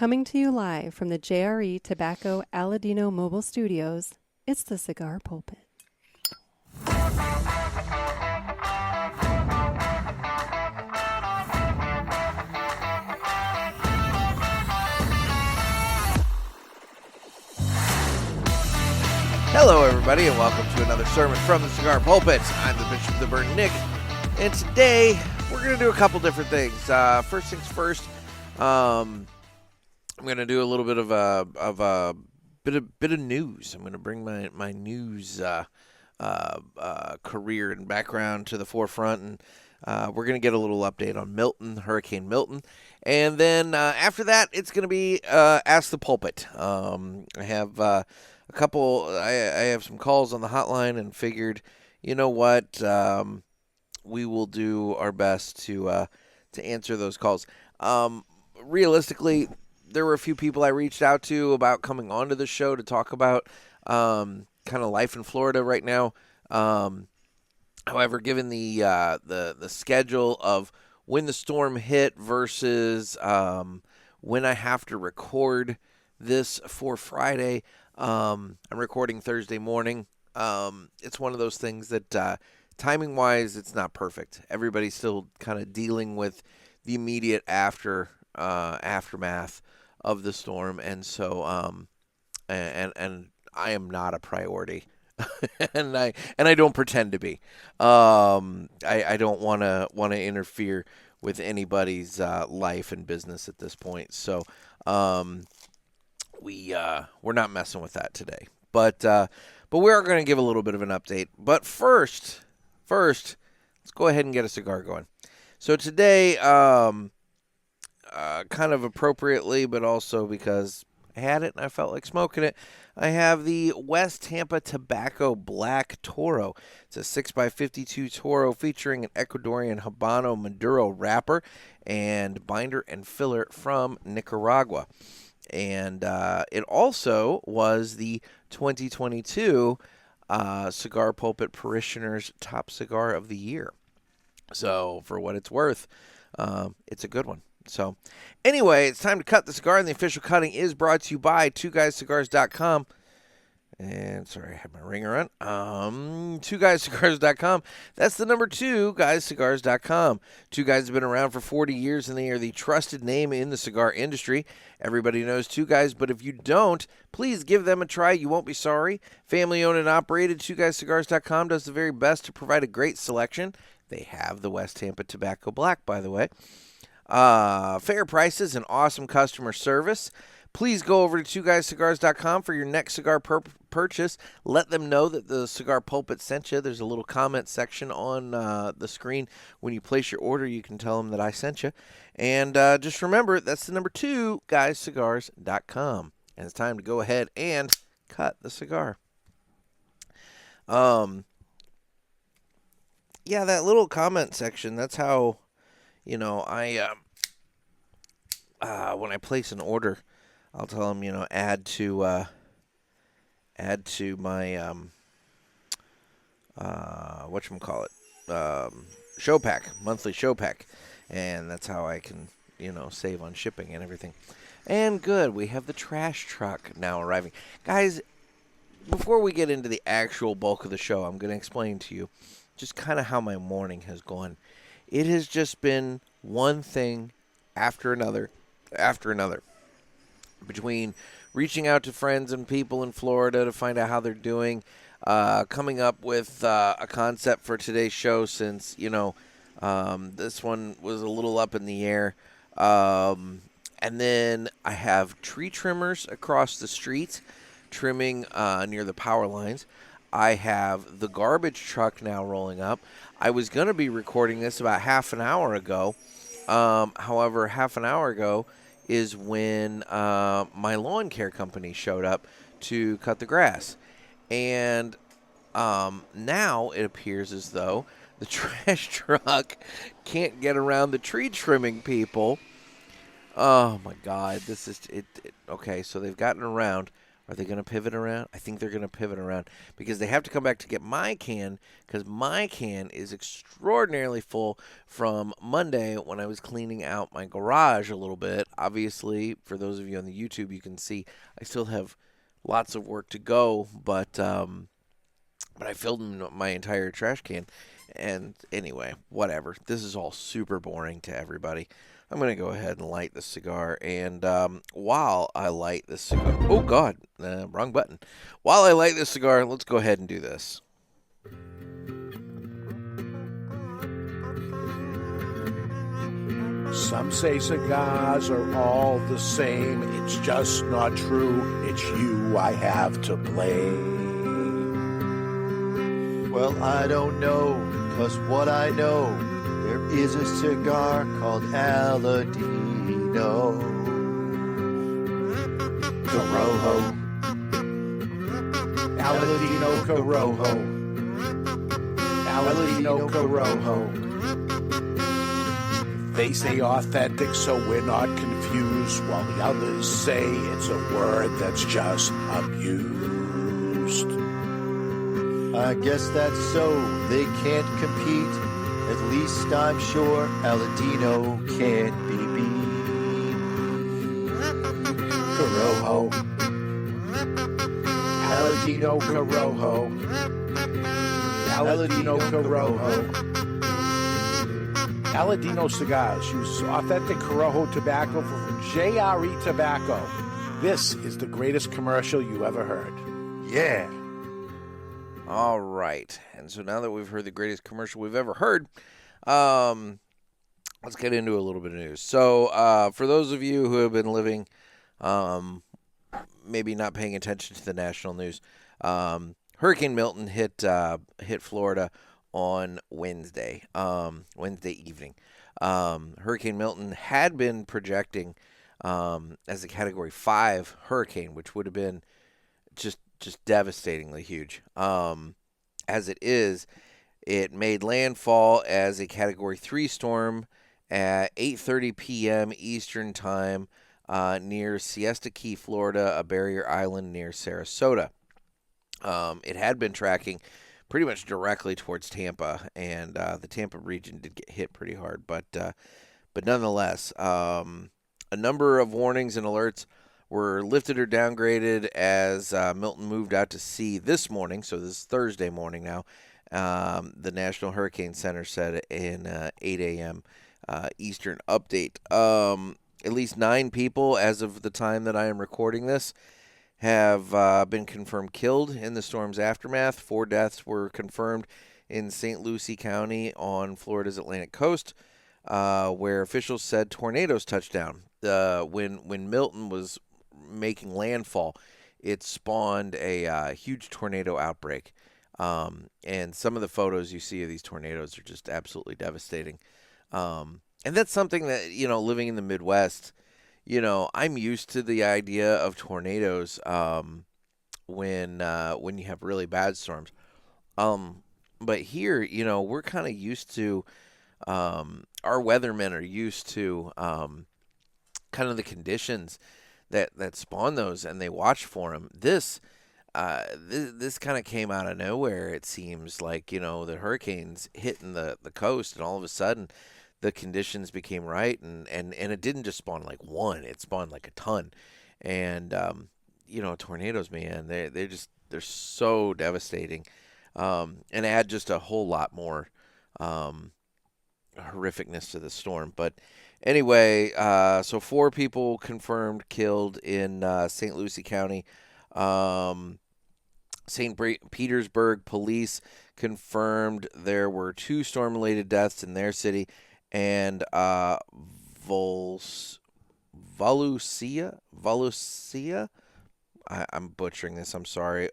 Coming to you live from the JRE Tobacco Aladino Mobile Studios, it's the Cigar Pulpit. Hello, everybody, and welcome to another sermon from the Cigar Pulpit. I'm the Bishop of the Burn, Nick, and today we're going to do a couple different things. First things first, I'm going to do a little bit of a bit of news. I'm going to bring my news career and background to the forefront, and we're going to get a little update on Milton, Hurricane Milton, and then after that, it's going to be Ask the Pulpit. I have a couple. I have some calls on the hotline, and figured, you know what, we will do our best to answer those calls. Realistically, there were a few people I reached out to about coming onto the show to talk about kind of life in Florida right now. However, given the schedule of when the storm hit versus when I have to record this for Friday, I'm recording Thursday morning. It's one of those things that timing-wise, it's not perfect. Everybody's still kind of dealing with the immediate aftermath of the storm, and so and I am not a priority, and I don't pretend to be. I don't want to interfere with anybody's life and business at this point. So we're not messing with that today. But we are going to give a little bit of an update. But first, let's go ahead and get a cigar going. So today, kind of appropriately, but also because I had it and I felt like smoking it, I have the West Tampa Tobacco Black Toro. It's a 6x52 Toro featuring an Ecuadorian Habano Maduro wrapper and binder and filler from Nicaragua. And it also was the 2022 Cigar Pulpit Parishioners Top Cigar of the Year. So for what it's worth, it's a good one. So anyway, it's time to cut the cigar, and the official cutting is brought to you by 2guyscigars.com. And sorry, I had my ringer on. 2guyscigars.com. That's the number 2guyscigars.com. Two Guys have been around for 40 years, and they are the trusted name in the cigar industry. Everybody knows Two Guys, but if you don't, please give them a try. You won't be sorry. Family owned and operated, 2guyscigars.com does the very best to provide a great selection. They have the West Tampa Tobacco Black, by the way. Fair prices and awesome customer service. Please go over to 2guyscigars.com for your next cigar purchase. Let them know that the Cigar Pulpit sent you. There's a little comment section on the screen. When you place your order, you can tell them that I sent you. And just remember, that's the number 2guyscigars.com. And it's time to go ahead and cut the cigar. Yeah, that little comment section, that's how, I when I place an order, I'll tell them, add to my show pack, monthly show pack, and that's how I can, save on shipping and everything. And good, we have the trash truck now arriving. Guys, before we get into the actual bulk of the show, I'm going to explain to you just kind of how my morning has gone. It has just been one thing after another, between reaching out to friends and people in Florida to find out how they're doing, coming up with a concept for today's show, since, this one was a little up in the air. And then I have tree trimmers across the street trimming near the power lines. I have the garbage truck now rolling up. I was going to be recording this about half an hour ago. However, half an hour ago is when my lawn care company showed up to cut the grass. And now it appears as though the trash truck can't get around the tree trimming people. Oh, my God. This is it. Okay, so they've gotten around. Are they going to pivot around? I think they're going to pivot around because they have to come back to get my can because my can is extraordinarily full from Monday when I was cleaning out my garage a little bit. Obviously, for those of you on the YouTube, you can see I still have lots of work to go, but I filled my entire trash can. And anyway, whatever. This is all super boring to everybody. I'm going to go ahead and light the cigar. And while I light this cigar... Oh, God. Wrong button. While I light this cigar, let's go ahead and do this. Some say cigars are all the same. It's just not true. It's you I have to blame. Well, I don't know, 'cause what I know, there is a cigar called Aladino. Corojo. Aladino Corojo. Aladino Corojo. They say authentic, so we're not confused, while the others say it's a word that's just abused. I guess that's so, they can't compete. At least I'm sure Aladino can't be beat. Corojo. Aladino Corojo. Aladino Corojo. Aladino Cigars use authentic Corojo tobacco from JRE Tobacco. This is the greatest commercial you ever heard. Yeah. All right. And so now that we've heard the greatest commercial we've ever heard, let's get into a little bit of news. So for those of you who have been living, maybe not paying attention to the national news, Hurricane Milton hit Florida on Wednesday evening. Hurricane Milton had been projecting as a Category 5 hurricane, which would have been just devastatingly huge. As it is, it made landfall as a Category 3 storm at 8:30 p.m. Eastern Time near Siesta Key, Florida, a barrier island near Sarasota. It had been tracking pretty much directly towards Tampa, and the Tampa region did get hit pretty hard. But nonetheless, a number of warnings and alerts were lifted or downgraded as Milton moved out to sea this morning. So this is Thursday morning now. The National Hurricane Center said in 8 a.m. Eastern update. At least 9 people, as of the time that I am recording this, have been confirmed killed in the storm's aftermath. 4 deaths were confirmed in St. Lucie County on Florida's Atlantic coast, where officials said tornadoes touched down. When Milton was making landfall, it spawned a huge tornado outbreak. And some of the photos you see of these tornadoes are just absolutely devastating. And that's something that, living in the Midwest, I'm used to the idea of tornadoes when you have really bad storms. But here, we're kind of used to, our weathermen are used to kind of the conditions that spawn those, and they watch for them. This kind of came out of nowhere. It seems like, the hurricanes hitting the coast, and all of a sudden the conditions became right, and it didn't just spawn like one, it spawned like a ton. And tornadoes, man, they're so devastating, and add just a whole lot more horrificness to the storm. But anyway, so 4 people confirmed killed in St. Lucie County. St. Petersburg police confirmed there were 2 storm-related deaths in their city, and Volusia, I'm butchering this, I'm sorry.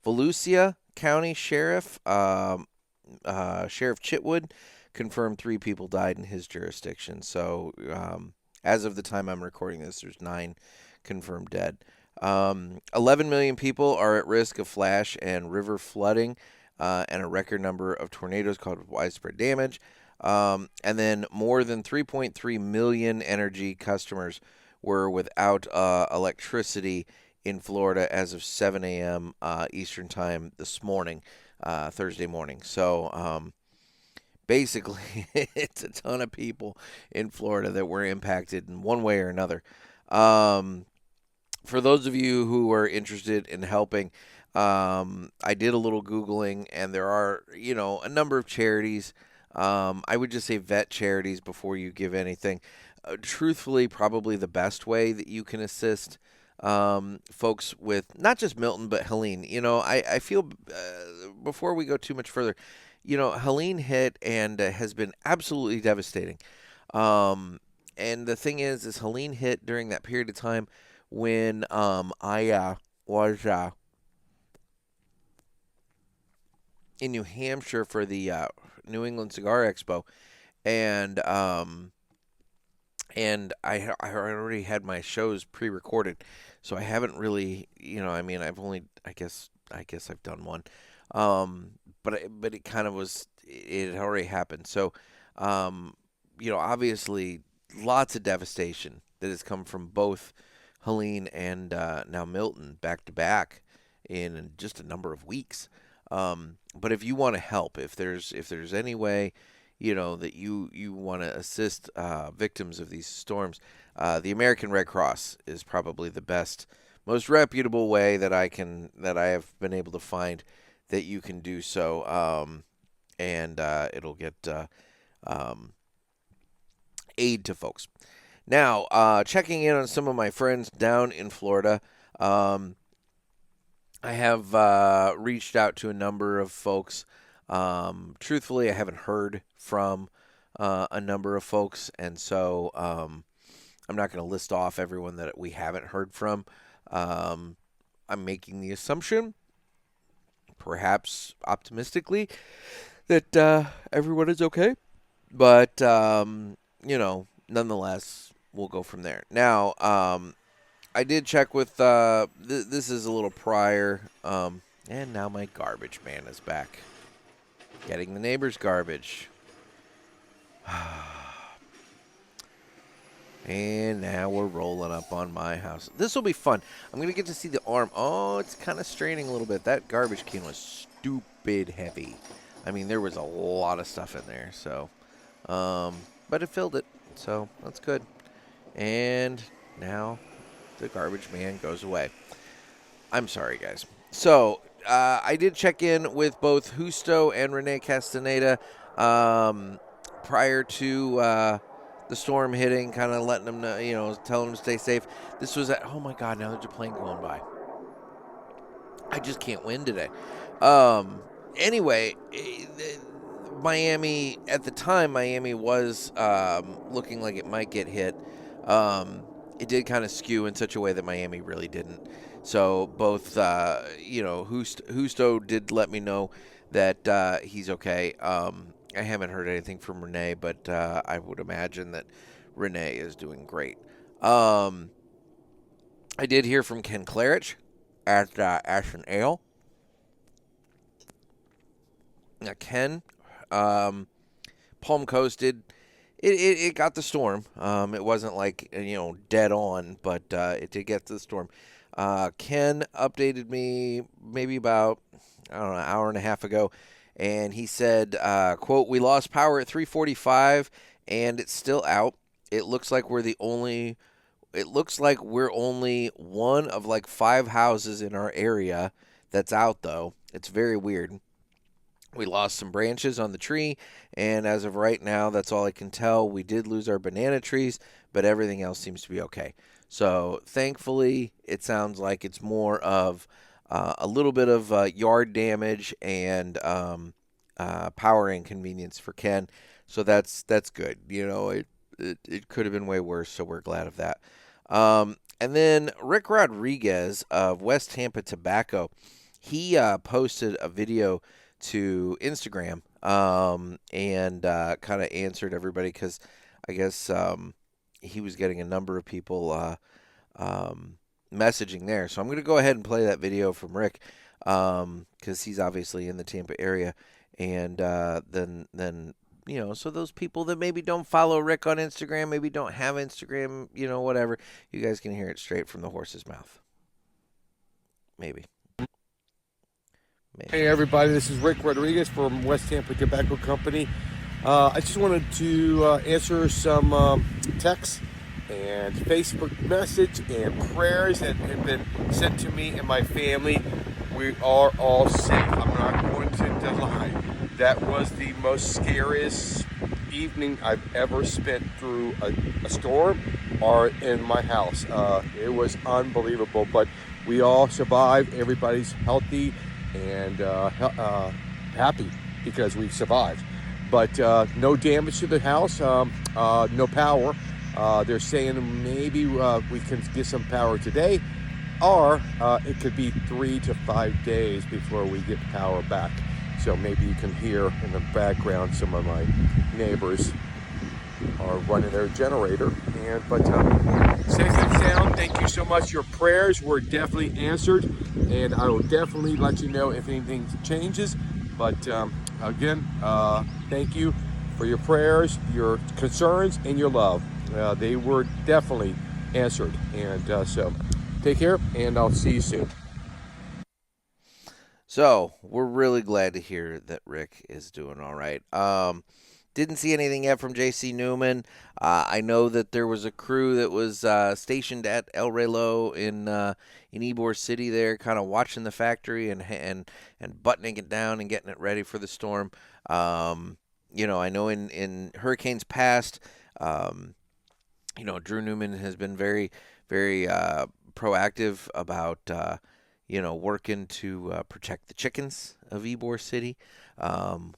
Volusia County Sheriff, Sheriff Chitwood, confirmed 3 people died in his jurisdiction. So as of the time I'm recording this, there's 9 confirmed dead. 11 million people are at risk of flash and river flooding, and a record number of tornadoes caused widespread damage. And then more than 3.3 million energy customers were without electricity in Florida as of 7 a.m. Eastern time this morning, Thursday morning. So basically, it's a ton of people in Florida that were impacted in one way or another. For those of you who are interested in helping, I did a little Googling, and there are, a number of charities. I would just say vet charities before you give anything. Truthfully, probably the best way that you can assist folks with not just Milton, but Helene. I feel before we go too much further, Helene hit and has been absolutely devastating. And the thing is Helene hit during that period of time when I was in New Hampshire for the New England Cigar Expo, and I already had my shows pre-recorded, so I haven't really, I've only, I guess I've done one, but it kind of was, it had already happened. So, obviously, lots of devastation that has come from both Helene and now Milton back to back in just a number of weeks. But if you want to help, if there's any way, that you want to assist victims of these storms, the American Red Cross is probably the best, most reputable way that I have been able to find that you can do so, and it'll get aid to folks. Now, checking in on some of my friends down in Florida, I have reached out to a number of folks. Truthfully, I haven't heard from a number of folks, and so I'm not going to list off everyone that we haven't heard from. I'm making the assumption, perhaps optimistically, that everyone is okay, but nonetheless, we'll go from there. Now, I did check with, this is a little prior, and now my garbage man is back. Getting the neighbor's garbage. And now we're rolling up on my house. This will be fun. I'm going to get to see the arm. Oh, it's kind of straining a little bit. That garbage can was stupid heavy. I mean, there was a lot of stuff in there, so, but it filled it, so that's good. And now the garbage man goes away. I'm sorry, guys. So, I did check in with both Justo and Renee Castaneda prior to the storm hitting, kind of letting them know, telling them to stay safe. This was oh my God, now there's a plane going by. I just can't win today. Anyway, Miami, at the time, Miami was looking like it might get hit. It did kind of skew in such a way that Miami really didn't. So both, Justo did let me know that he's okay. I haven't heard anything from Renee, but I would imagine that Renee is doing great. I did hear from Ken Clarich at Ash and Ale. Now, Ken, Palm Coast did. It got the storm. It wasn't like, dead on, but it did get to the storm. Ken updated me maybe about, an hour and a half ago, and he said, quote, "We lost power at 3:45, and it's still out. It looks like we're only one of like 5 houses in our area that's out, though. It's very weird. We lost some branches on the tree, and as of right now, that's all I can tell. We did lose our banana trees, but everything else seems to be okay." So thankfully, it sounds like it's more of a little bit of yard damage and power inconvenience for Ken. So that's good. It could have been way worse, so we're glad of that. And then Rick Rodriguez of West Tampa Tobacco, he posted a video to Instagram and kind of answered everybody because I guess he was getting a number of people messaging there. So I'm going to go ahead and play that video from Rick because he's obviously in the Tampa area. And then so those people that maybe don't follow Rick on Instagram, maybe don't have Instagram, whatever, you guys can hear it straight from the horse's mouth. Maybe. Hey everybody, this is Rick Rodriguez from West Tampa Tobacco Company. I just wanted to answer some texts and Facebook message and prayers that have been sent to me and my family. We are all safe. I'm not going to lie. That was the most scariest evening I've ever spent through a storm or in my house. It was unbelievable, but we all survived. Everybody's healthy and happy because we survived. But no damage to the house, no power. They're saying maybe we can get some power today, or it could be 3 to 5 days before we get power back. So maybe you can hear in the background some of my neighbors are running their generator. But safe and sound, thank you so much. Your prayers were definitely answered, and I will definitely let you know if anything changes. But again, thank you for your prayers, your concerns, and your love. They were definitely answered. And so take care, and I'll see you soon. So we're really glad to hear that Rick is doing all right. Didn't see anything yet from J.C. Newman. I know that there was a crew that was stationed at El Reloj in Ybor City there, kind of watching the factory and buttoning it down and getting it ready for the storm. You know, I know in hurricanes past, you know, Drew Newman has been very, very proactive about you know, working to protect the chickens of Ybor City,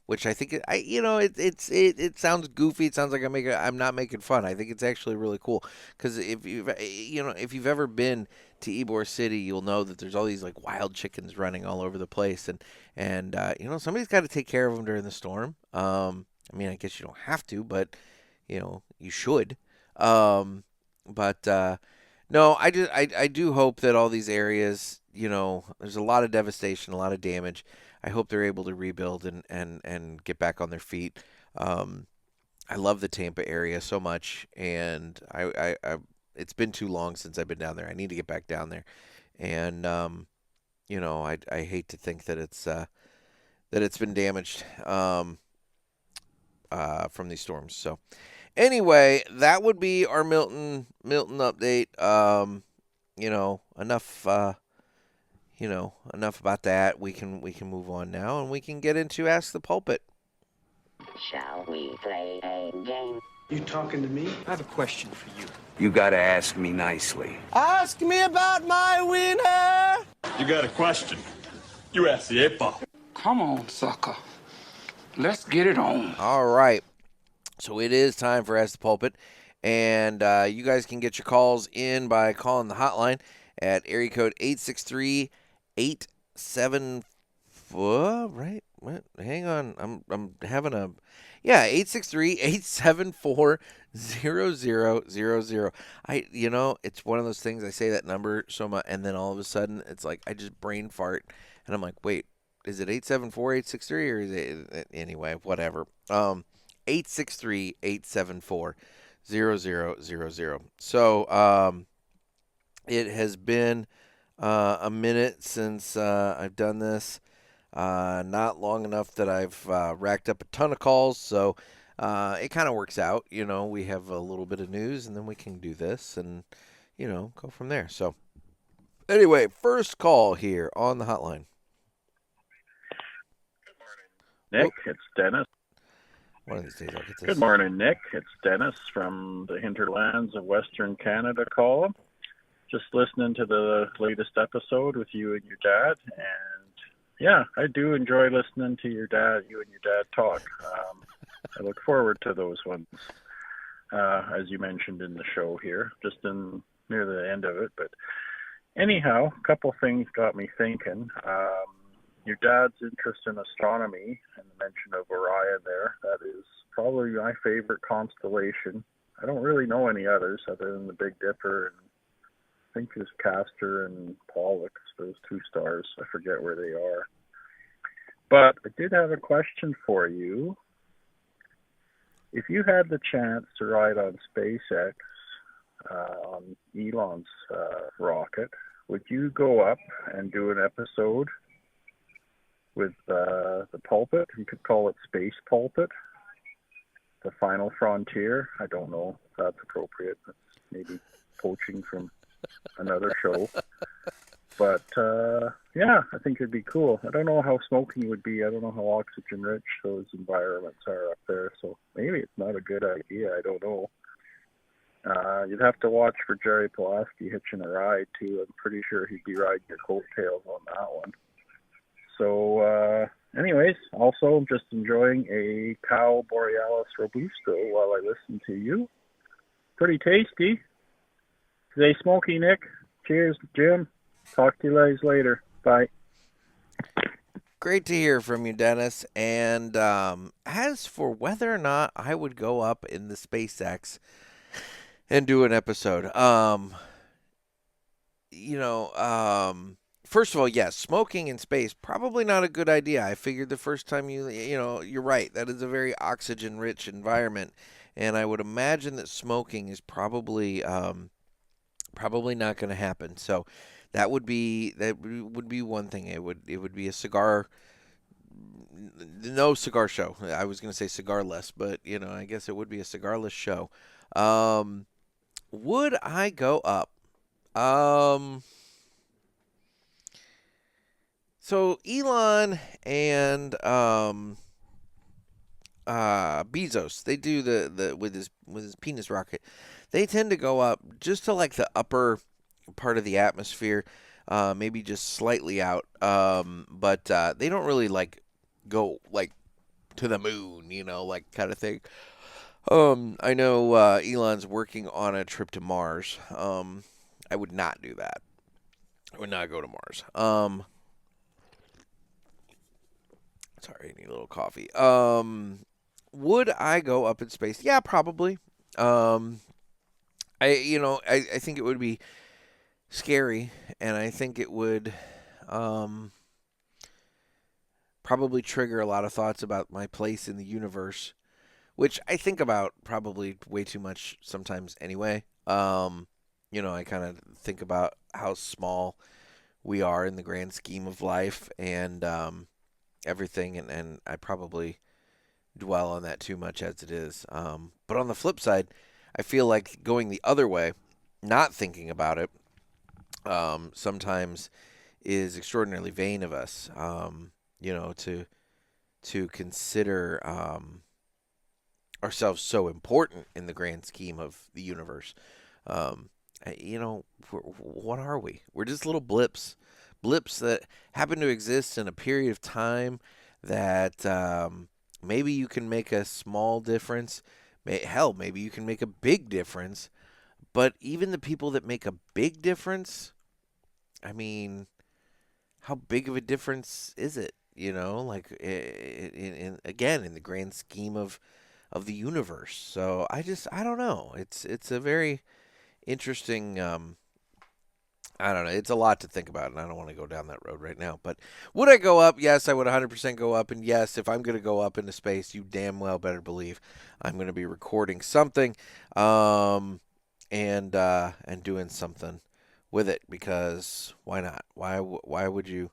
which I think it sounds goofy. It sounds like I'm not making fun. I think it's actually really cool because if you've ever been to Ybor City, you'll know that there's all these like wild chickens running all over the place, and you know, somebody's got to take care of them during the storm. I mean, I guess you don't have to, but you know, you should. But no, I do hope that all these areas, you know, there's a lot of devastation, a lot of damage. I hope they're able to rebuild and get back on their feet. I love the Tampa area so much, and I it's been too long since I've been down there. I need to get back down there, and you know, I hate to think that it's been damaged from these storms. So. Anyway, that would be our Milton update. You know, enough about that. We can move on now, and we can get into Ask the Pulpit. Shall we play a game? You talking to me? I have a question for you. You gotta ask me nicely. Ask me about my winner! You got a question? You ask the 8-ball. Come on, sucker. Let's get it on. All right. So it is time for Ask the Pulpit, and you guys can get your calls in by calling the hotline at area code 863-87... right? What? Hang on. I'm having a... Yeah, 863-874-0000. You know, it's one of those things, I say that number so much, and then all of a sudden, it's like I just brain fart, and I'm like, wait, is it 874-863, or is it... Anyway, whatever. 863-874-0000. So it has been a minute since I've done this. Not long enough that I've racked up a ton of calls, so it kind of works out. You know, we have a little bit of news, and then we can do this and, you know, go from there. So anyway, first call here on the hotline. Good morning, Nick. Oh. It's Dennis. One of these days I'll get this. Good morning, Nick. It's Dennis from the hinterlands of Western Canada calling. Just listening to the latest episode with you and your dad. And yeah, I do enjoy listening to you and your dad talk. I look forward to those ones, as you mentioned in the show here, just near the end of it. But anyhow, a couple things got me thinking. Your dad's interest in astronomy and the mention of Orion there, that is probably my favorite constellation. I don't really know any others other than the Big Dipper and I think there's Castor and Pollux, those two stars. I forget where they are. But I did have a question for you. If you had the chance to ride on SpaceX, on Elon's rocket, would you go up and do an episode with the Pulpit? You could call it Space Pulpit, the Final Frontier. I don't know if that's appropriate. That's maybe poaching from another show. But, yeah, I think it'd be cool. I don't know how smoking would be. I don't know how oxygen-rich those environments are up there. So maybe it's not a good idea. I don't know. You'd have to watch for Jerry Pulaski hitching a ride, too. I'm pretty sure he'd be riding your coattails on that one. So, anyways, also I'm just enjoying a Cow Borealis Robusto while I listen to you. Pretty tasty. Stay smoky, Nick. Cheers, Jim. Talk to you guys later. Bye. Great to hear from you, Dennis. And as for whether or not I would go up in the SpaceX and do an episode, first of all, yes, smoking in space, probably not a good idea. I figured the first time you're right. That is a very oxygen-rich environment. And I would imagine that smoking is probably not going to happen. So that would be one thing. It would be a cigar, no cigar show. I was going to say cigarless, but I guess it would be a cigarless show. Would I go up? So Elon and Bezos, they do the with his penis rocket. They tend to go up just to like the upper part of the atmosphere, maybe just slightly out. But they don't really like go like to the moon, like kind of thing. I know Elon's working on a trip to Mars. I would not do that. I would not go to Mars. Sorry, I need a little coffee. Would I go up in space? Yeah, probably. I think it would be scary, and I think it would probably trigger a lot of thoughts about my place in the universe, which I think about probably way too much sometimes anyway. I kind of think about how small we are in the grand scheme of life and everything, and I probably dwell on that too much as it is. But on the flip side, I feel like going the other way, not thinking about it, sometimes is extraordinarily vain of us, to consider ourselves so important in the grand scheme of the universe. What are we? We're just little blips that happen to exist in a period of time that maybe you can make a small difference. Maybe you can make a big difference. But even the people that make a big difference, I mean, how big of a difference is it? Like in the grand scheme of the universe. So I don't know. It's a very interesting. I don't know. It's a lot to think about, and I don't want to go down that road right now. But would I go up? Yes, I would 100% go up. And yes, if I'm going to go up into space, you damn well better believe I'm going to be recording something, and doing something with it, because why not? Why would you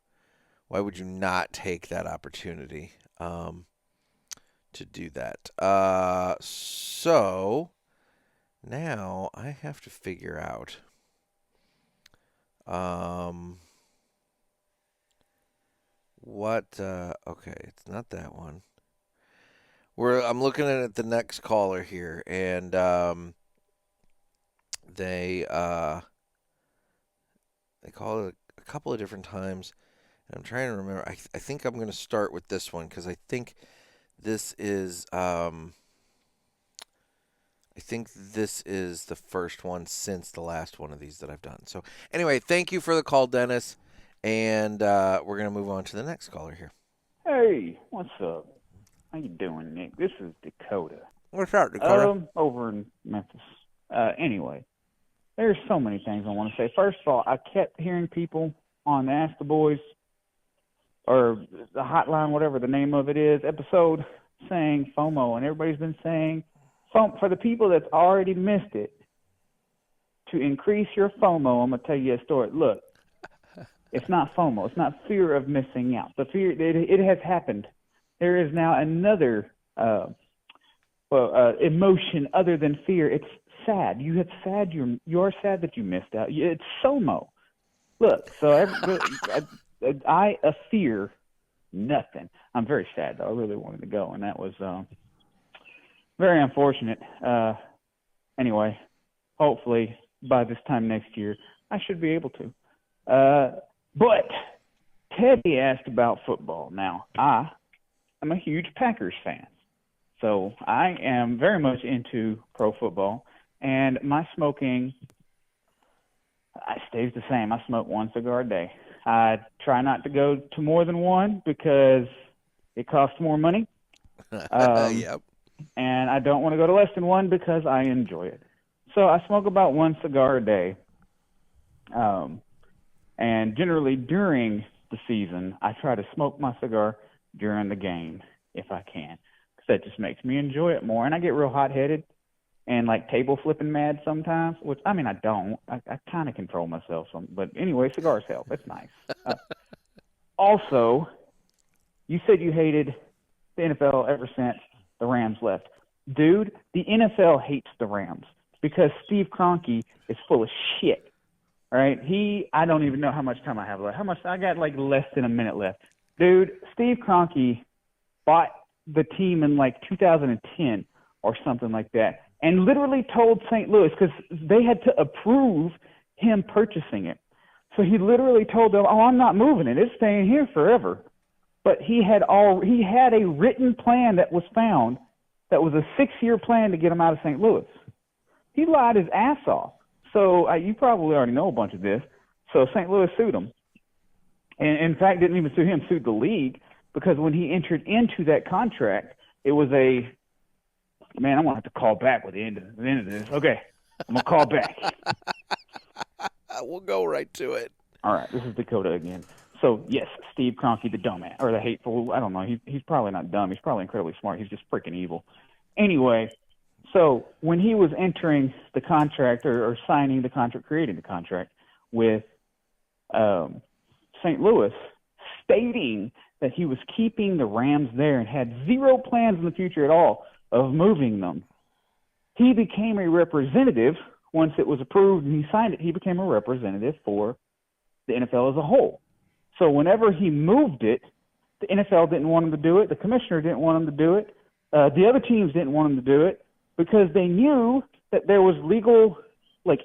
not take that opportunity to do that? So now I have to figure out. Okay, it's not that one. I'm looking at the next caller here, and they call it a couple of different times, and I'm trying to remember. I think I'm going to start with this one, because I think this is the first one since the last one of these that I've done. So anyway, thank you for the call, Dennis. And we're going to move on to the next caller here. Hey, what's up? How you doing, Nick? This is Dakota. What's up, Dakota? Over in Memphis. Anyway, there's so many things I want to say. First of all, I kept hearing people on the Ask the Boys, or the hotline, whatever the name of it is, episode, saying FOMO. And everybody's been saying, for the people that's already missed it, to increase your FOMO, I'm going to tell you a story. Look, It's not FOMO. It's not fear of missing out. The fear, it has happened. There is now another emotion other than fear. It's sad. You're sad that you missed out. It's FOMO. Look, so I fear nothing. I'm very sad, though. I really wanted to go, and that was very unfortunate. Anyway, hopefully by this time next year, I should be able to. But Teddy asked about football. Now, I am a huge Packers fan, so I am very much into pro football, and my smoking stays the same. I smoke one cigar a day. I try not to go to more than one because it costs more money. Yep. And I don't want to go to less than one because I enjoy it. So I smoke about one cigar a day. And generally during the season, I try to smoke my cigar during the game if I can, because that just makes me enjoy it more. And I get real hot-headed and like table flipping mad sometimes, which, I mean, I don't. I kind of control myself. But anyway, cigars help. It's nice. Also, you said you hated the NFL ever since the Rams left. Dude, the NFL hates the Rams because Steve Kroenke is full of shit. All right? I don't even know how much time I have left. I got like less than a minute left. Dude, Steve Kroenke bought the team in like 2010 or something like that and literally told St. Louis, because they had to approve him purchasing it. So he literally told them, "Oh, I'm not moving it. It's staying here forever." But he had a written plan that was found that was a 6-year plan to get him out of St. Louis. He lied his ass off. So you probably already know a bunch of this. So St. Louis sued him. And in fact, didn't even sue him, sued the league, because when he entered into that contract, it was man, I'm going to have to call back with the end of this. Okay, I'm going to call back. We'll go right to it. All right, this is Dakota again. So, yes, Steve Kroenke, the dumbass, or the hateful, I don't know. He's probably not dumb. He's probably incredibly smart. He's just freaking evil. Anyway, so when he was entering the contract or signing the contract, creating the contract with St. Louis, stating that he was keeping the Rams there and had zero plans in the future at all of moving them, he became a representative. Once it was approved and he signed it, he became a representative for the NFL as a whole. So whenever he moved it, the NFL didn't want him to do it. The commissioner didn't want him to do it. The other teams didn't want him to do it because they knew that there was legal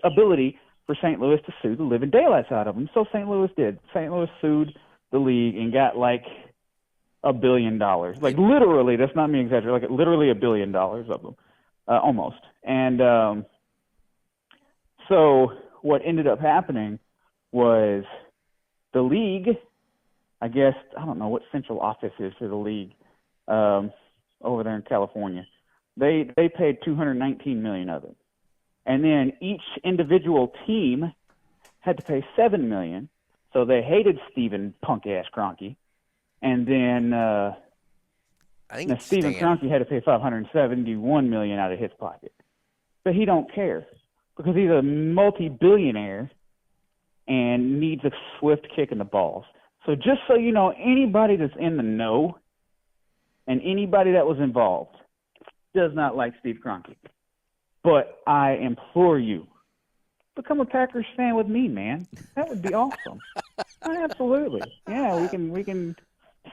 ability for St. Louis to sue the living daylights out of him. So St. Louis did. St. Louis sued the league and got $1 billion. Literally, that's not me exaggerating, literally $1 billion of them, almost. And so what ended up happening was the league, I guess, I don't know what central office is for the league over there in California. They paid $219 million of it. And then each individual team had to pay $7 million. So they hated Stephen punk-ass Kroenke. And then Stephen Kroenke had to pay $571 million out of his pocket. But he don't care because he's a multi-billionaire and needs a swift kick in the balls. So just so you know, anybody that's in the know and anybody that was involved does not like Steve Kroenke. But I implore you, become a Packers fan with me, man. That would be awesome. Absolutely. Yeah, we can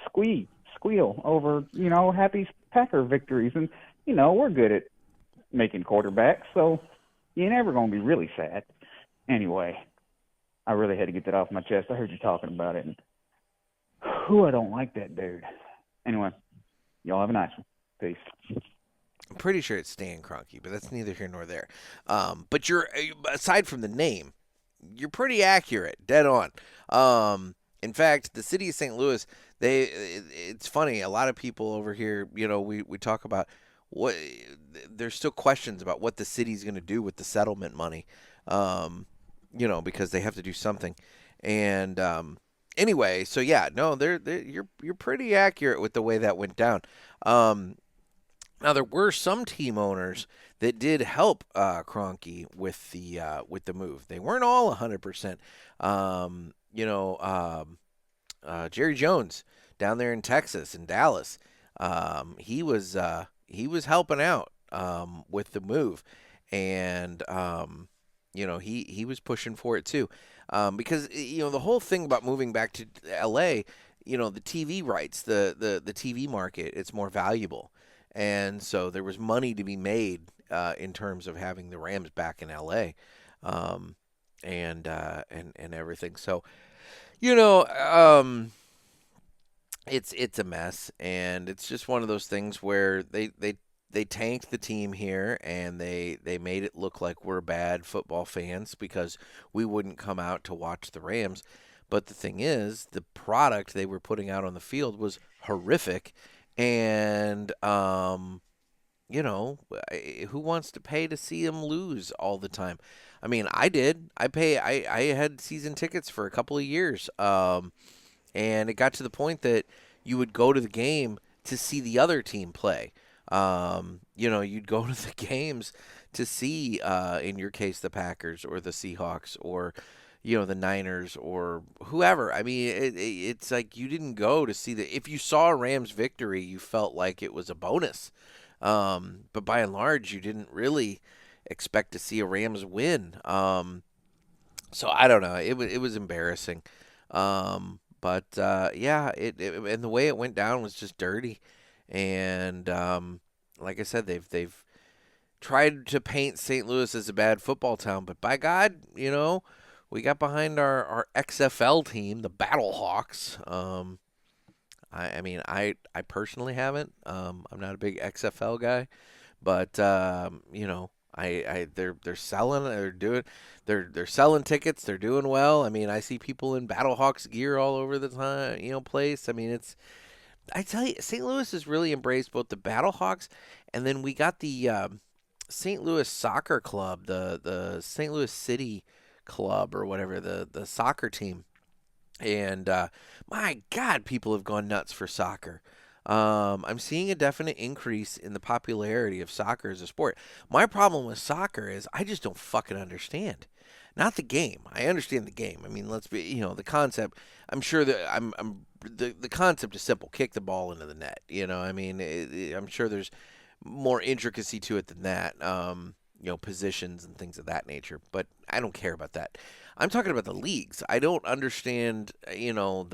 squeal over, happy Packer victories. And, we're good at making quarterbacks, so you're never going to be really sad. Anyway, I really had to get that off my chest. I heard you talking about it. And, I don't like that dude. Anyway, y'all have a nice one. Peace. I'm pretty sure it's Stan Kroenke, but that's neither here nor there. But you're, aside from the name, you're pretty accurate, dead on. In fact, the city of St. Louis, it's funny, a lot of people over here, we talk about there's still questions about what the city's going to do with the settlement money, because they have to do something. And anyway, so yeah, no, you're pretty accurate with the way that went down. Now, there were some team owners that did help Kroenke with the move. They weren't all 100%. Jerry Jones down there in Texas, in Dallas, he was helping out with the move, and he was pushing for it too, because the whole thing about moving back to L.A., the TV rights, the TV market, it's more valuable, and so there was money to be made in terms of having the Rams back in L.A. And everything. So, it's a mess, and it's just one of those things where they tanked the team here, and they made it look like we're bad football fans because we wouldn't come out to watch the Rams. But the thing is, the product they were putting out on the field was horrific, and who wants to pay to see them lose all the time? I mean, I did. I had season tickets for a couple of years, and it got to the point that you would go to the game to see the other team play. You'd go to the games to see, in your case, the Packers or the Seahawks or, the Niners or whoever. I mean, it's like you didn't go to see if you saw a Rams victory, you felt like it was a bonus. But by and large, you didn't really expect to see a Rams win. So I don't know. It was embarrassing. And the way it went down was just dirty. And like I said, they've tried to paint St. Louis as a bad football town, but by God, we got behind our XFL team, the Battlehawks. I personally haven't. I'm not a big XFL guy, but they're selling. They're selling tickets. They're doing well. I mean, I see people in Battlehawks gear all over the time, place. I mean, I tell you, St. Louis has really embraced both the Battlehawks, and then we got the St. Louis Soccer Club, the St. Louis City Club or whatever, the soccer team. And my God, people have gone nuts for soccer. I'm seeing a definite increase in the popularity of soccer as a sport. My problem with soccer is I just don't fucking understand. Not the game. I understand the game. I mean, let's be, the concept. I'm sure that the concept is simple. Kick the ball into the net. I'm sure there's more intricacy to it than that. Positions and things of that nature. But I don't care about that. I'm talking about the leagues. I don't understand, you've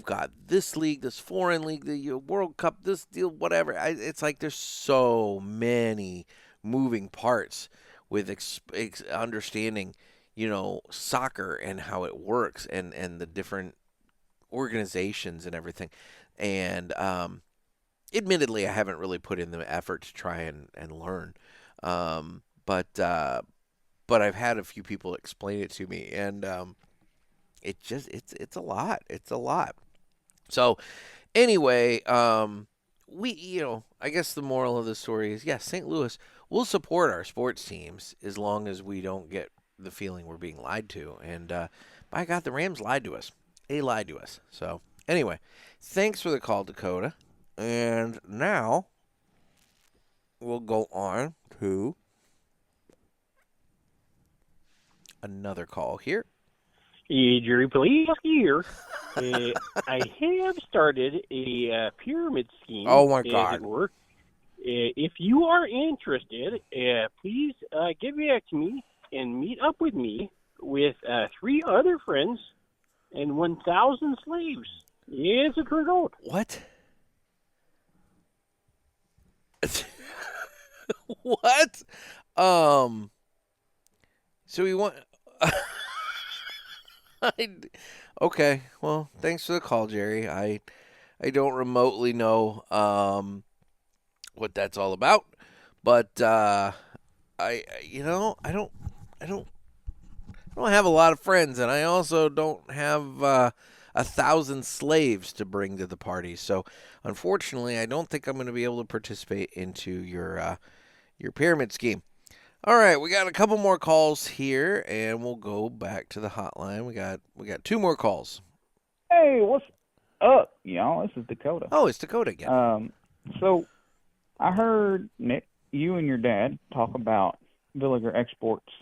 got this league, this foreign league, the World Cup, this deal, whatever. It's like there's so many moving parts with understanding, soccer and how it works and the different organizations and everything. And admittedly, I haven't really put in the effort to try and learn. But I've had a few people explain it to me, and it's a lot. It's a lot. So anyway, I guess the moral of the story is, yes, St. Louis will support our sports teams as long as we don't get the feeling we're being lied to. And by God, the Rams lied to us. They lied to us. So anyway, thanks for the call, Dakota. And now we'll go on to another call here. Jerry Police here. I have started a pyramid scheme. Oh, my God. As it were. If you are interested, please get back to me and meet up with me with 3 other friends and 1,000 slaves. Yes, it turned out. What? What? So we want... Okay, well, thanks for the call, Jerry. I don't remotely know what that's all about, but I don't have a lot of friends, and I also don't have 1,000 slaves to bring to the party. So, unfortunately, I don't think I'm going to be able to participate into your pyramid scheme. All right, we got a couple more calls here, and we'll go back to the hotline. We got 2 more calls. Hey, what's up, y'all? This is Dakota. Oh, it's Dakota again. So I heard Nick you and your dad talk about Villiger exports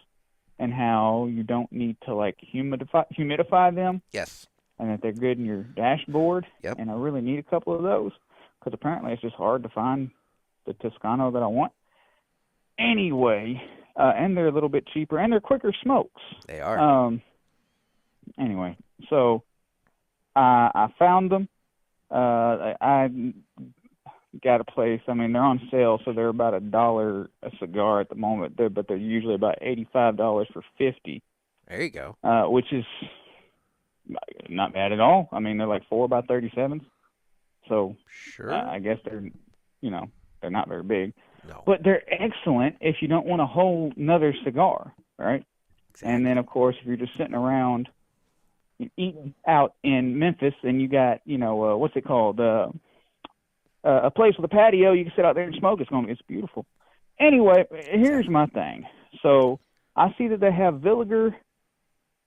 and how you don't need to like humidify them. Yes. And that they're good in your dashboard. Yep. And I really need a couple of those because apparently it's just hard to find the Toscano that I want. Anyway, and they're a little bit cheaper and they're quicker smokes. They are. Anyway, so I found them. I got a place. I mean, they're on sale, so they're about $1 a cigar at the moment. But they're usually about $85 for 50. There you go. Which is not bad at all. I mean, they're like 4 by 37s. So sure. I guess they're not very big. No. But they're excellent if you don't want a whole nother cigar, right? Exactly. And then, of course, if you're just sitting around eating out in Memphis and you got, what's it called? A place with a patio, you can sit out there and smoke. It's beautiful. Anyway, here's my thing. So I see that they have Villiger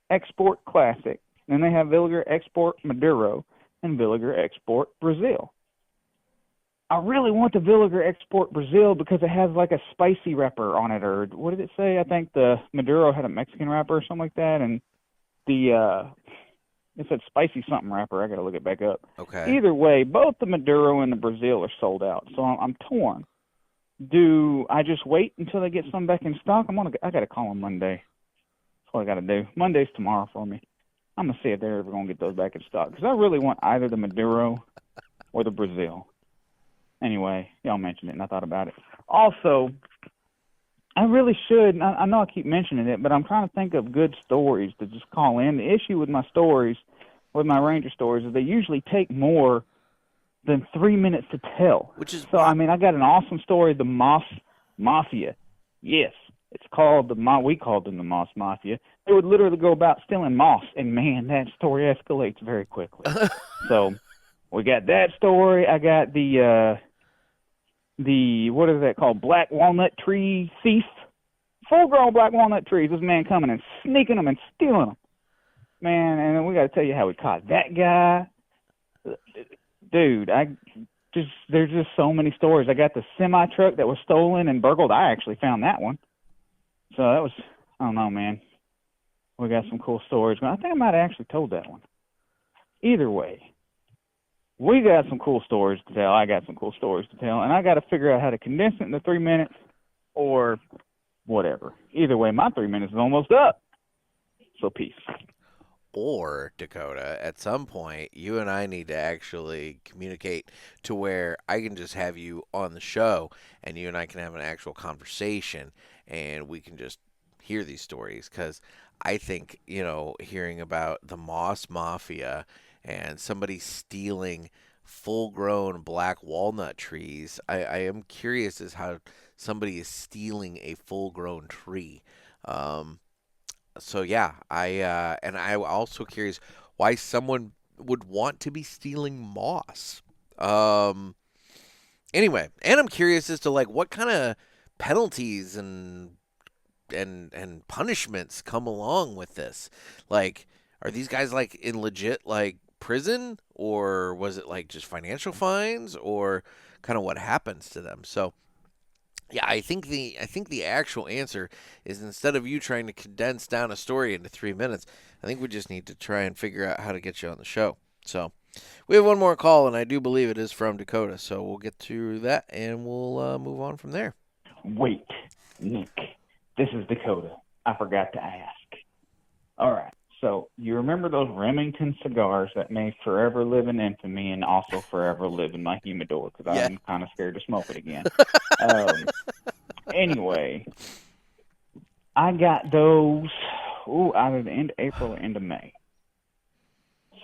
Export Classic, and they have Villiger Export Maduro, and Villiger Export Brazil. I really want the Villiger Export Brazil because it has like a spicy wrapper on it, or what did it say? I think the Maduro had a Mexican wrapper or something like that, and it said spicy something wrapper. I got to look it back up. Okay. Either way, both the Maduro and the Brazil are sold out, so I'm torn. Do I just wait until they get some back in stock? I got to call them Monday. That's what I got to do. Monday's tomorrow for me. I'm going to see if they're ever going to get those back in stock because I really want either the Maduro or the Brazil. Anyway, y'all mentioned it, and I thought about it. Also, I really should, I know I keep mentioning it, but I'm trying to think of good stories to just call in. The issue with my stories, with my Ranger stories, is they usually take more than 3 minutes to tell. I got an awesome story, the Moss Mafia. Yes, it's called we called them the Moss Mafia. They would literally go about stealing moss, and man, that story escalates very quickly. So we got that story. I got the what is that called? Black walnut tree thief. Full-grown black walnut trees. This man coming and sneaking them and stealing them. Man, and then we got to tell you how we caught that guy. Dude, there's just so many stories. I got the semi-truck that was stolen and burgled. I actually found that one. So that was, I don't know, man. We got some cool stories. I think I might have actually told that one. Either way, we got some cool stories to tell. I got some cool stories to tell. And I got to figure out how to condense it into 3 minutes or whatever. Either way, my 3 minutes is almost up. So peace. Or, Dakota, at some point, you and I need to actually communicate to where I can just have you on the show and you and I can have an actual conversation and we can just hear these stories. Because I think, hearing about the Moss Mafia and somebody stealing full-grown black walnut trees, I am curious as how somebody is stealing a full-grown tree. So yeah, I'm also curious why someone would want to be stealing moss. Anyway, and I'm curious as to what kind of penalties and punishments come along with this. Are these guys in legit prison, or was it just financial fines, or kind of what happens to them? So yeah, I think the actual answer is, instead of you trying to condense down a story into 3 minutes, I think we just need to try and figure out how to get you on the show. So we have one more call, and I do believe it is from Dakota. So we'll get through that, and we'll move on from there. Wait, Nick, this is Dakota. I forgot to ask. All right, so you remember those Remington cigars that may forever live in infamy and also forever live in my humidor, because I'm kind of scared to smoke it again. Anyway, I got those either the end of April or end of May.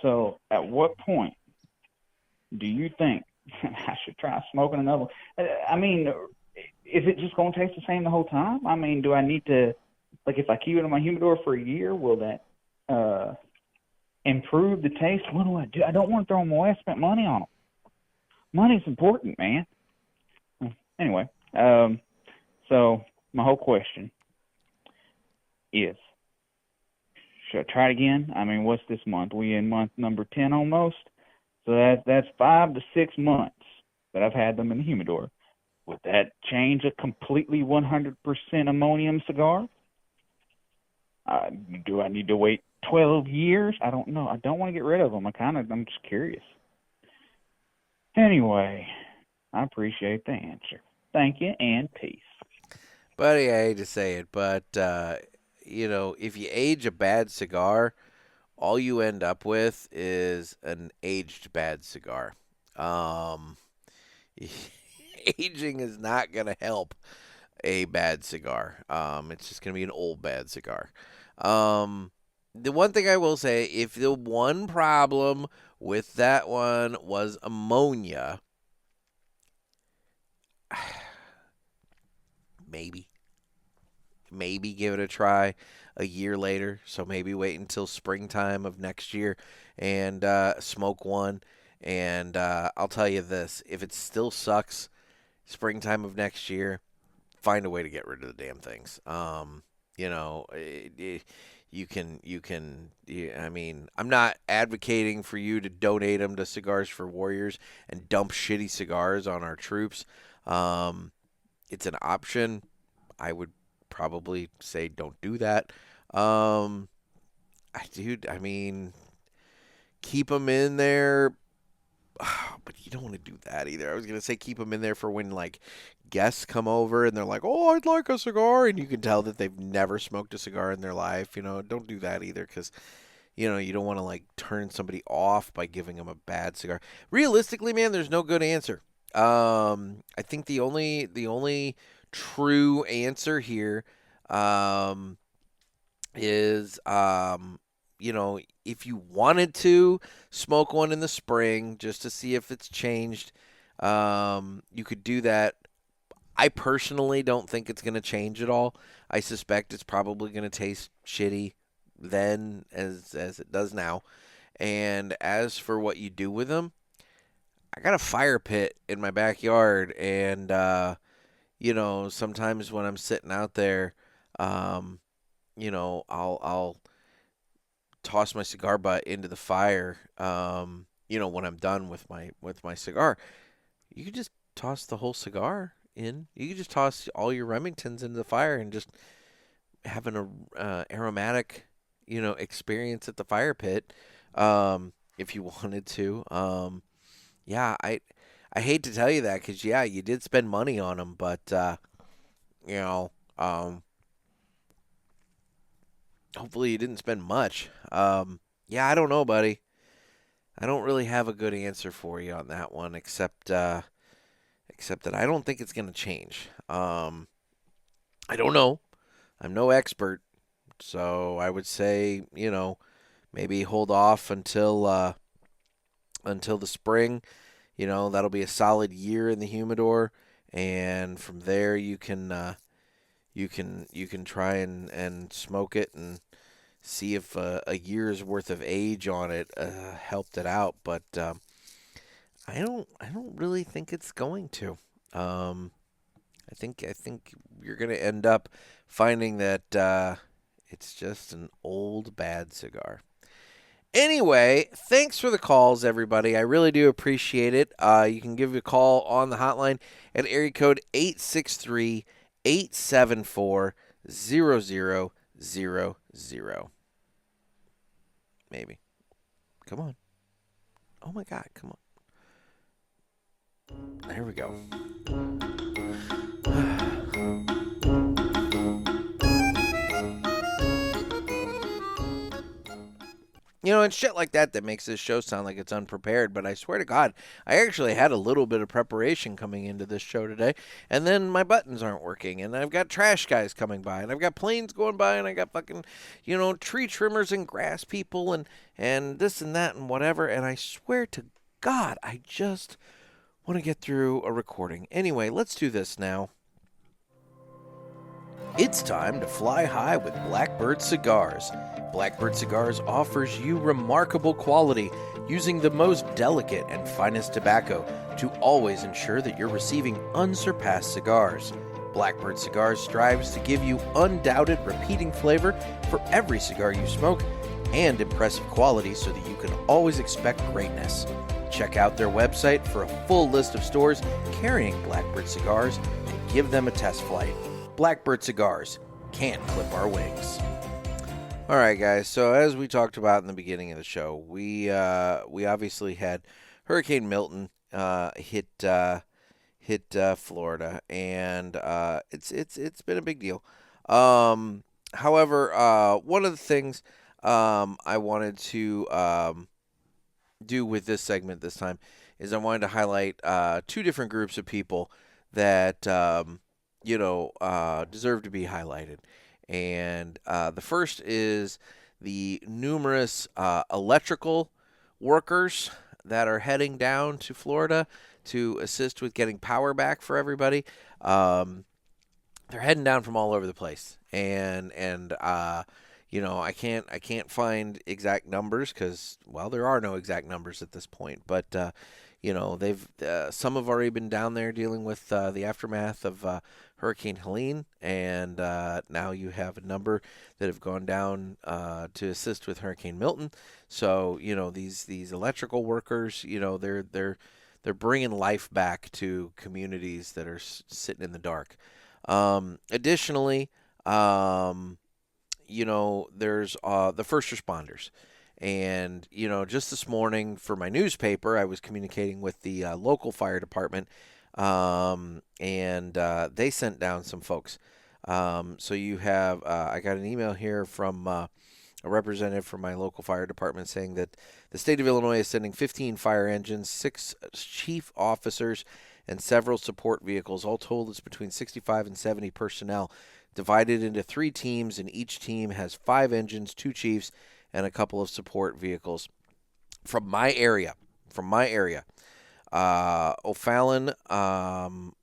So at what point do you think I should try smoking another one? I mean, is it just going to taste the same the whole time? I mean, do I need to, if I keep it in my humidor for a year, will that improve the taste? What do I do? I don't want to throw them away. I spent money on them. Money's important, man. Anyway, so my whole question is, should I try it again? I mean, what's this month? We in month number 10 almost. So that's 5 to 6 months that I've had them in the humidor. would that change a completely 100% ammonium cigar? Do I need to wait 12 years? I don't know. I don't want to get rid of them. I'm just curious. Anyway, I appreciate the answer. Thank you, and peace. Buddy, I hate to say it, but, if you age a bad cigar, all you end up with is an aged bad cigar. Aging is not going to help a bad cigar. It's just going to be an old bad cigar. The one thing I will say, if the one problem with that one was ammonia, maybe give it a try a year later. So maybe wait until springtime of next year and smoke one. And I'll tell you this, if it still sucks springtime of next year, find a way to get rid of the damn things. I'm not advocating for you to donate them to Cigars for Warriors and dump shitty cigars on our troops. It's an option. I would probably say don't do that. Keep them in there. But you don't want to do that either. I was going to say keep them in there for when, guests come over and they're like, oh, I'd like a cigar. And you can tell that they've never smoked a cigar in their life. Don't do that either because, you don't want to, turn somebody off by giving them a bad cigar. Realistically, man, there's no good answer. I think the only true answer here is if you wanted to smoke one in the spring just to see if it's changed, you could do that. I personally don't think it's going to change at all. I suspect it's probably going to taste shitty then as it does now. And as for what you do with them, I got a fire pit in my backyard, and sometimes when I'm sitting out there, I'll toss my cigar butt into the fire. When I'm done with my cigar, you can just toss the whole cigar in. You can just toss all your Remingtons into the fire and just have an aromatic, experience at the fire pit, if you wanted to. I hate to tell you that because you did spend money on them, but hopefully you didn't spend much. I don't know, buddy. I don't really have a good answer for you on that one, except that I don't think it's going to change. I don't know. I'm no expert, so I would say, maybe hold off until the spring. That'll be a solid year in the humidor, and from there you can try and smoke it and see if a year's worth of age on it helped it out. But I don't really think it's going to. I think you're going to end up finding that it's just an old bad cigar. Anyway, thanks for the calls, everybody. I really do appreciate it. You can give a call on the hotline at area code 863-874-0000. Maybe. Come on. Oh, my God. Come on. There we go. It's shit like that makes this show sound like it's unprepared, but I swear to God, I actually had a little bit of preparation coming into this show today, and then my buttons aren't working, and I've got trash guys coming by, and I've got planes going by, and I got fucking, tree trimmers and grass people, and this and that and whatever, and I swear to God, I just want to get through a recording. Anyway, let's do this now. It's time to fly high with Blackbird Cigars. Blackbird Cigars offers you remarkable quality using the most delicate and finest tobacco to always ensure that you're receiving unsurpassed cigars. Blackbird Cigars strives to give you undoubted repeating flavor for every cigar you smoke and impressive quality so that you can always expect greatness. Check out their website for a full list of stores carrying Blackbird cigars and give them a test flight. Blackbird Cigars, can't clip our wings. All right, guys, so as we talked about in the beginning of the show, we obviously had Hurricane Milton hit Florida, and it's been a big deal. However, one of the things I wanted to do with this segment this time is I wanted to highlight two different groups of people that deserve to be highlighted. And the first is the numerous electrical workers that are heading down to Florida to assist with getting power back for everybody. They're heading down from all over the place, and I can't find exact numbers because, well, there are no exact numbers at this point. But they've some have already been down there dealing with the aftermath of Hurricane Helene, and now you have a number that have gone down to assist with Hurricane Milton. So these electrical workers, they're bringing life back to communities that are sitting in the dark. Additionally, there's the first responders. And, just this morning for my newspaper, I was communicating with the local fire department, and they sent down some folks. So you have, I got an email here from a representative from my local fire department saying that the state of Illinois is sending 15 fire engines, 6 chief officers, and several support vehicles. All told, it's between 65 and 70 personnel, divided into 3 teams, and each team has 5 engines, 2 chiefs, and a couple of support vehicles. From my area, O'Fallon,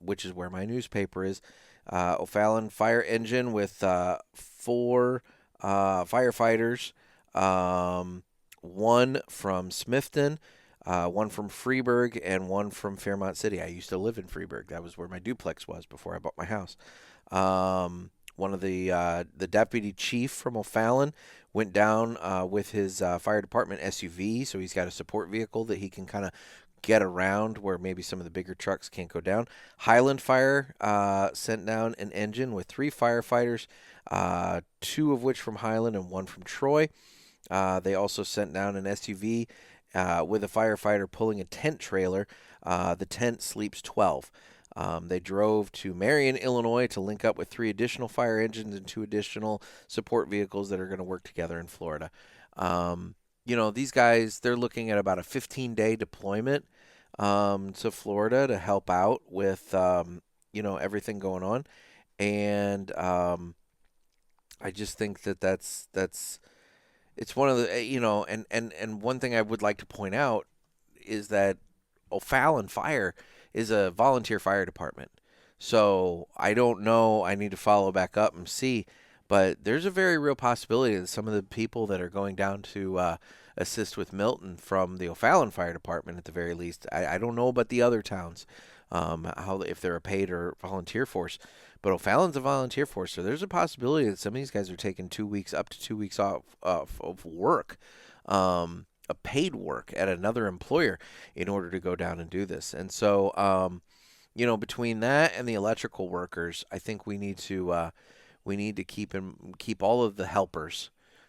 which is where my newspaper is, O'Fallon fire engine with 4 firefighters, 1 from Smithton, 1 from Freeburg, and 1 from Fairmont City. I used to live in Freeburg. That was where my duplex was before I bought my house. One of the deputy chief from O'Fallon went down with his fire department SUV, so he's got a support vehicle that he can kind of get around where maybe some of the bigger trucks can't go down. Highland Fire sent down an engine with 3 firefighters, 2 of which from Highland and 1 from Troy. They also sent down an SUV with a firefighter pulling a tent trailer. The tent sleeps 12. They drove to Marion, Illinois to link up with 3 additional fire engines and 2 additional support vehicles that are going to work together in Florida. These guys, they're looking at about a 15-day deployment to Florida to help out with, everything going on. And I just think that's it's one of the, and one thing I would like to point out is that O'Fallon Fire is a volunteer fire department. So I don't know. I need to follow back up and see. But there's a very real possibility that some of the people that are going down to assist with Milton from the O'Fallon Fire Department, at the very least, I don't know about the other towns, if they're a paid or volunteer force. But O'Fallon's a volunteer force, so there's a possibility that some of these guys are taking 2 weeks, up to 2 weeks off of work, a paid work at another employer in order to go down and do this. And so, between that and the electrical workers, I think we need to keep all of the helpers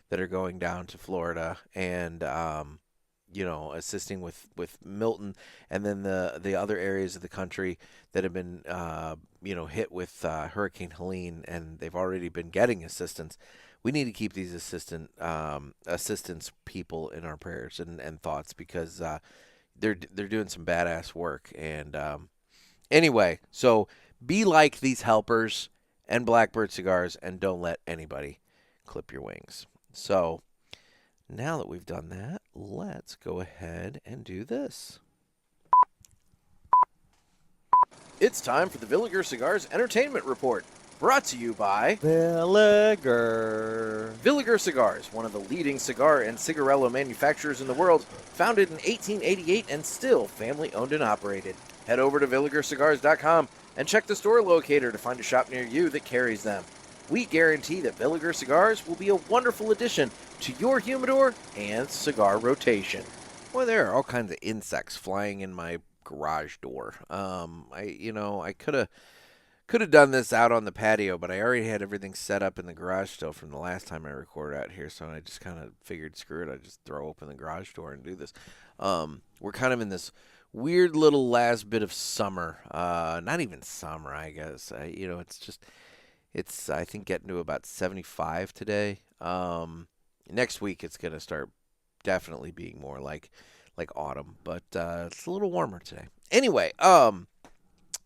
that are going down to Florida and assisting with Milton, and then the other areas of the country that have been hit with Hurricane Helene, and they've already been getting assistance. We need to keep these assistance people in our prayers and thoughts, because they're doing some badass work. And anyway, so be like these helpers and Blackbird Cigars, and don't let anybody clip your wings. So now that we've done that, let's go ahead and do this. It's time for the Villiger Cigars Entertainment Report, brought to you by Villiger. Villiger Cigars, one of the leading cigar and cigarillo manufacturers in the world, founded in 1888 and still family-owned and operated. Head over to VilligerCigars.com and check the store locator to find a shop near you that carries them. We guarantee that Villiger Cigars will be a wonderful addition to your humidor and cigar rotation. Well, there are all kinds of insects flying in my garage door. I could have done this out on the patio, but I already had everything set up in the garage still from the last time I recorded out here, so I just kind of figured, screw it, I'd just throw open the garage door and do this. We're kind of in this weird little last bit of summer. Not even summer, I guess. It's I think getting to about 75 today. Next week it's going to start definitely being more like autumn, but it's a little warmer today. Anyway, so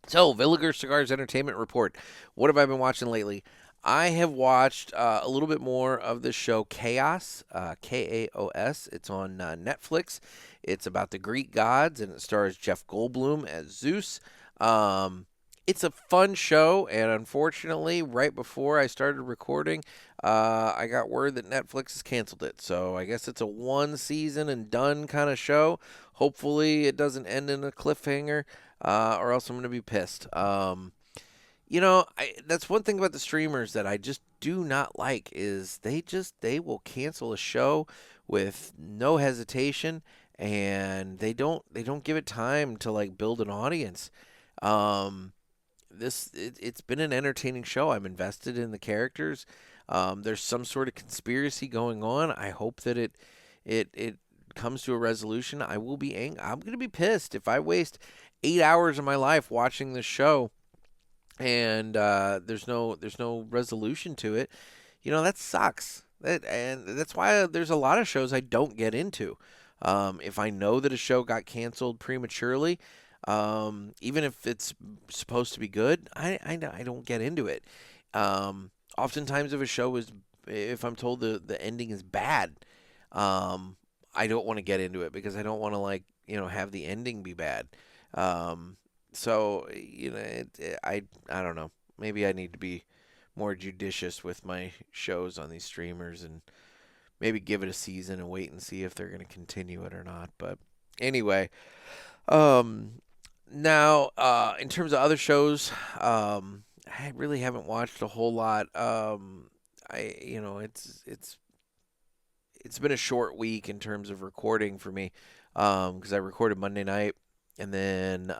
Villiger Cigars Entertainment Report. What have I been watching lately? I have watched a little bit more of the show Chaos, K-A-O-S. It's on Netflix. It's about the Greek gods, and it stars Jeff Goldblum as Zeus. It's a fun show, and unfortunately, right before I started recording, I got word that Netflix has canceled it. So I guess it's a one season and done kind of show. Hopefully it doesn't end in a cliffhanger, or else I'm going to be pissed. That's one thing about the streamers that I just do not like is they will cancel a show with no hesitation, and they don't give it time to like build an audience. It's been an entertaining show. I'm invested in the characters. There's some sort of conspiracy going on. I hope that it comes to a resolution. I will be angry. I'm going to be pissed if I waste 8 hours of my life watching this show and there's no resolution to it. That sucks. And that's why there's a lot of shows I don't get into. If I know that a show got canceled prematurely, even if it's supposed to be good, I don't get into it. Oftentimes if I'm told the ending is bad, I don't want to get into it because I don't want to have the ending be bad. So I don't know. Maybe I need to be more judicious with my shows on these streamers and maybe give it a season and wait and see if they're going to continue it or not. But anyway, now, in terms of other shows, I really haven't watched a whole lot. It's been a short week in terms of recording for me, because I recorded Monday night, and then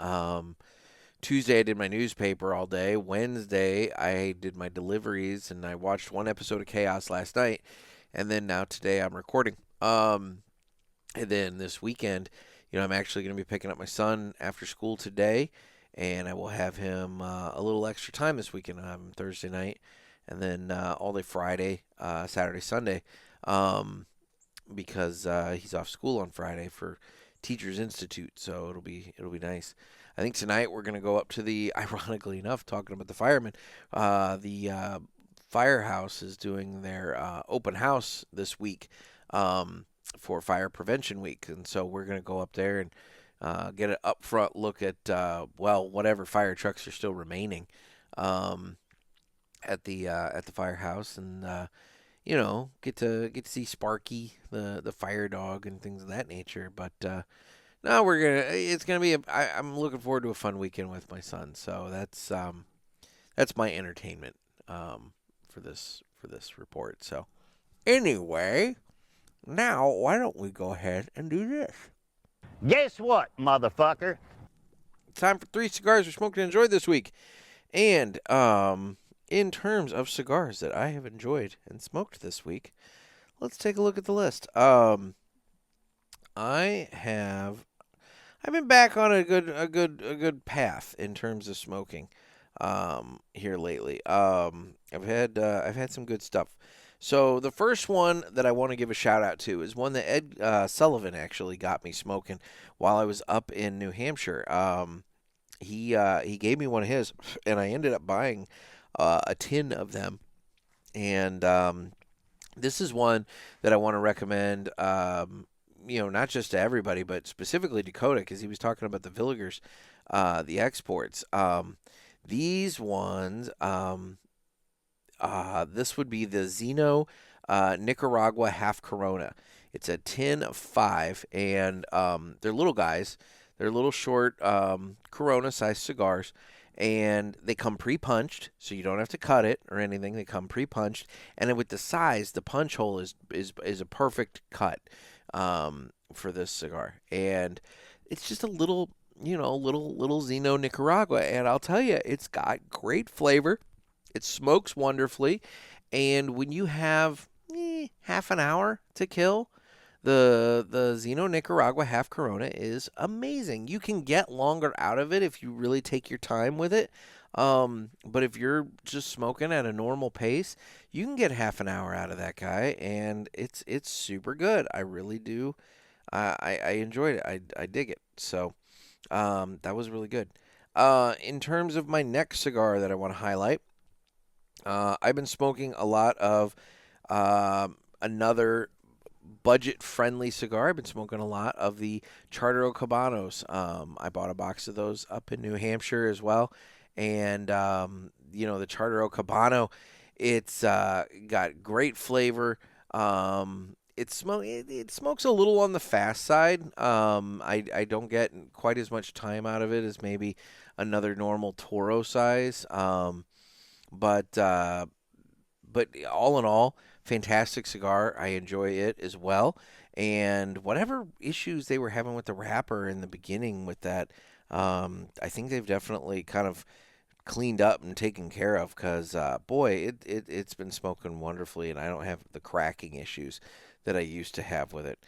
Tuesday I did my newspaper all day. Wednesday I did my deliveries, and I watched one episode of Chaos last night, and then now today I'm recording. And then this weekend, I'm actually going to be picking up my son after school today, and I will have him a little extra time this weekend. I'll have him Thursday night, and then all day Friday, Saturday, Sunday, because he's off school on Friday for Teachers Institute, so it'll be nice. I think tonight we're going to go up to the, ironically enough, talking about the firemen, the firehouse is doing their open house this week, for Fire Prevention Week, and so we're going to go up there and get an upfront look at whatever fire trucks are still remaining at the firehouse, and get to see Sparky, the fire dog, and things of that nature. But no, it's gonna be I'm looking forward to a fun weekend with my son. So that's my entertainment for this report. So anyway. Now, why don't we go ahead and do this? Guess what, motherfucker? Time for 3 cigars we smoked and enjoyed this week. And in terms of cigars that I have enjoyed and smoked this week, let's take a look at the list. I've been back on a good path in terms of smoking here lately. I've had some good stuff. So the first one that I want to give a shout out to is one that Ed Sullivan actually got me smoking while I was up in New Hampshire. He gave me one of his, and I ended up buying a tin of them. And this is one that I want to recommend, not just to everybody, but specifically Dakota, because he was talking about the Villigers, the exports. These ones... this would be the Zeno Nicaragua Half Corona. It's a tin of 5, and they're little guys. They're little short Corona-sized cigars, and they come pre-punched, so you don't have to cut it or anything. They come pre-punched, and then with the size, the punch hole is a perfect cut for this cigar, and it's just a little, little Zino Nicaragua, and I'll tell you, it's got great flavor. It smokes wonderfully, and when you have half an hour to kill, the Zino Nicaragua half Corona is amazing. You can get longer out of it if you really take your time with it. But if you're just smoking at a normal pace, you can get half an hour out of that guy, and it's super good. I really do. I enjoyed it. I dig it. So that was really good. In terms of my next cigar that I want to highlight, I've been smoking a lot of another budget-friendly cigar. I've been smoking a lot of the Charter Cabanos. I bought a box of those up in New Hampshire as well. And, the Charter Cabano, it's got great flavor. It smokes a little on the fast side. I don't get quite as much time out of it as maybe another normal Toro size. But all in all, fantastic cigar. I enjoy it as well. And whatever issues they were having with the wrapper in the beginning with that, I think they've definitely kind of cleaned up and taken care of, because, boy, it's been smoking wonderfully, and I don't have the cracking issues that I used to have with it.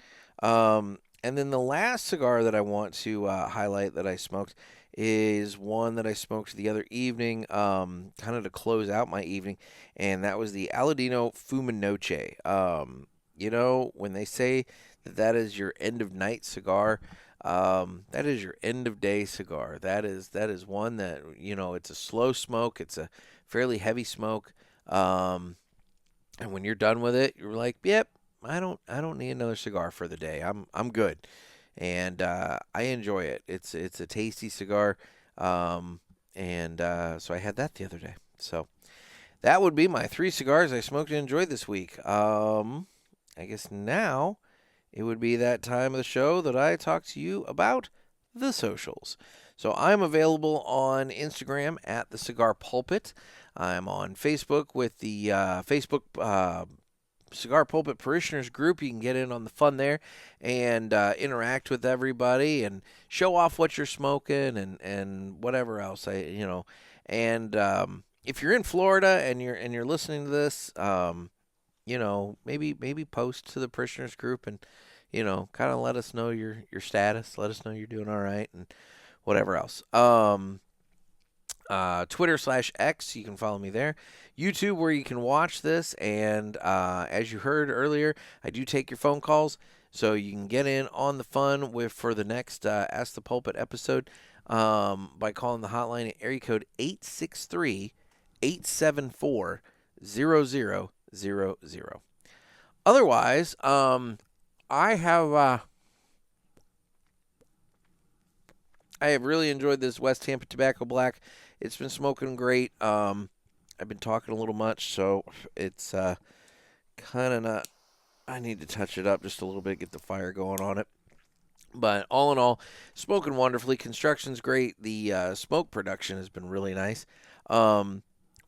And then the last cigar that I want to highlight that I smoked is one that I smoked the other evening, kind of to close out my evening, and that was the Aladino Fumanoche. When they say that is your end of night cigar, that is your end of day cigar. That is one that, it's a slow smoke. It's a fairly heavy smoke. And when you're done with it, you're like, yep, I don't need another cigar for the day. I'm good. And I enjoy it. It's a tasty cigar, so I had that the other day. So that would be my 3 cigars I smoked and enjoyed this week. I guess now it would be that time of the show that I talk to you about the socials. So I'm available on Instagram at the Cigar Pulpit. I'm on Facebook with the Facebook Cigar Pulpit Parishioners group. You can get in on the fun there and interact with everybody and show off what you're smoking and whatever else. And if you're in Florida and you're listening to this, maybe post to the Parishioners group and kind of let us know your status. Let us know you're doing all right and whatever else. Twitter/X, you can follow me there. YouTube, where you can watch this, and as you heard earlier, I do take your phone calls, so you can get in on the fun for the next Ask the Pulpit episode by calling the hotline at area code 863-874-0000. Otherwise, I have really enjoyed this West Tampa Tobacco Black. It's been smoking great. I've been talking a little much, so it's kind of not. I need to touch it up just a little bit, get the fire going on it. But all in all, smoking wonderfully. Construction's great. The smoke production has been really nice.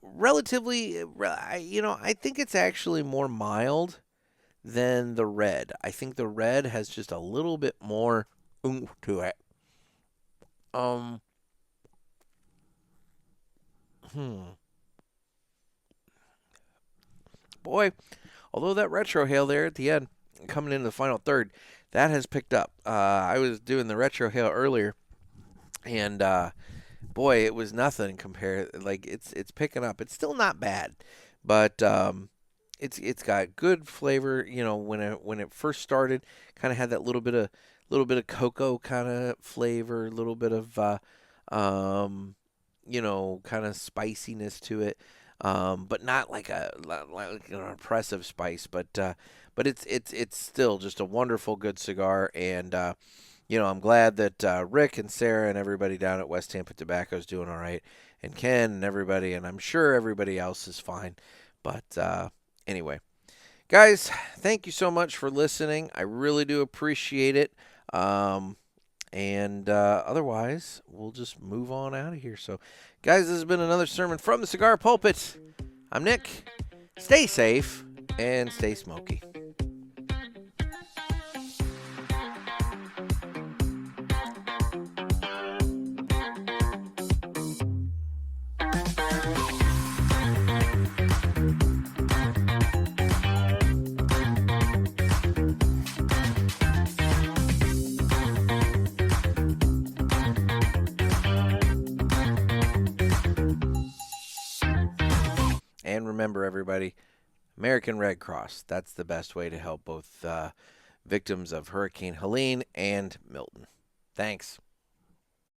Relatively, I think it's actually more mild than the red. I think the red has just a little bit more oomph to it. Boy, although that retro hail there at the end, coming into the final third, that has picked up. I was doing the retro hail earlier, and boy, it was nothing compared. Like it's picking up. It's still not bad, but it's got good flavor. When it first started, kind of had that little bit of cocoa kind of flavor, a little bit of kind of spiciness to it. But not like an oppressive spice, but it's still just a wonderful, good cigar, and I'm glad that Rick and Sarah and everybody down at West Tampa Tobacco is doing all right, and Ken and everybody, and I'm sure everybody else is fine. But anyway, guys, thank you so much for listening. I really do appreciate it. And otherwise, we'll just move on out of here. So, guys, this has been another sermon from the Cigar Pulpit. I'm Nick. Stay safe and stay smoky. And remember, everybody, American Red Cross. That's the best way to help both victims of Hurricane Helene and Milton. Thanks.